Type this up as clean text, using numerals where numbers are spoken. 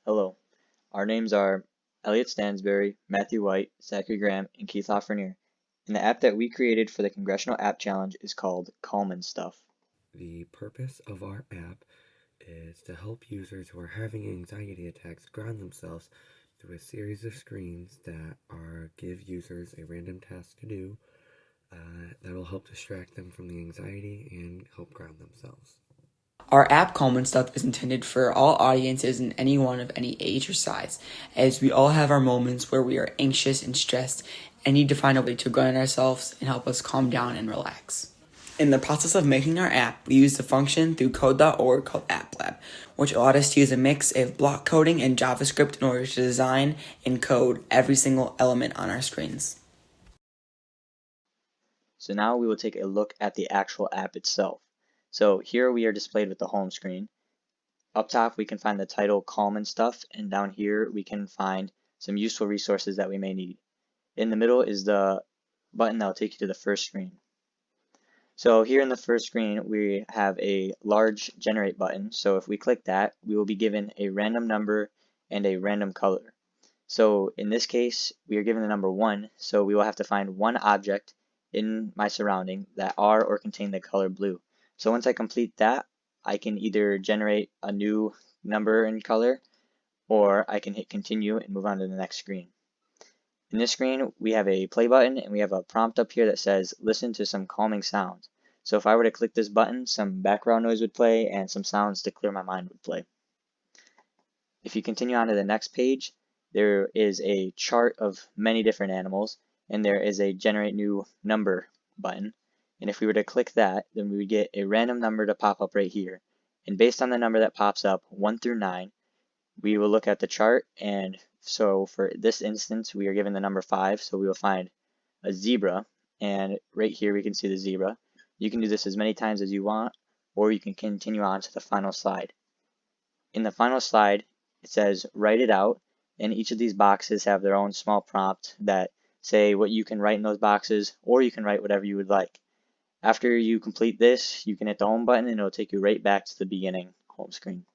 Hello, our names are Elliot Stansberry, Matthew White, Zachary Graham, and Keith Lafreniere, and the app that we created for the Congressional App Challenge is called Calm and Stuff. The purpose of our app is to help users who are having anxiety attacks ground themselves through a series of screens that give users a random task to do that will help distract them from the anxiety and help ground themselves. Our app Calm and Stuff is intended for all audiences and anyone of any age or size, as we all have our moments where we are anxious and stressed and need to find a way to ground ourselves and help us calm down and relax. In the process of making our app, we used a function through code.org called AppLab, which allowed us to use a mix of block coding and JavaScript in order to design and code every single element on our screens. So now we will take a look at the actual app itself. So here we are displayed with the home screen. Up top we can find the title Calm and Stuff, and down here we can find some useful resources that we may need. In the middle is the button that will take you to the first screen. So here in the first screen we have a large generate button, so if we click that we will be given a random number and a random color. So in this case we are given the number 1, so we will have to find one object in my surrounding that are or contain the color blue. So once I complete that, I can either generate a new number and color, or I can hit continue and move on to the next screen. In this screen, we have a play button and we have a prompt up here that says listen to some calming sounds. So if I were to click this button, some background noise would play and some sounds to clear my mind would play. If you continue on to the next page, there is a chart of many different animals, and there is a generate new number button. And if we were to click that, then we would get a random number to pop up right here. And based on the number that pops up, 1 through 9, we will look at the chart, and so for this instance we are given the number 5, so we will find a zebra, and right here we can see the zebra. You can do this as many times as you want, or you can continue on to the final slide. In the final slide it says write it out, and each of these boxes have their own small prompt that say what you can write in those boxes, or you can write whatever you would like. After you complete this, you can hit the home button and it will take you right back to the beginning home screen.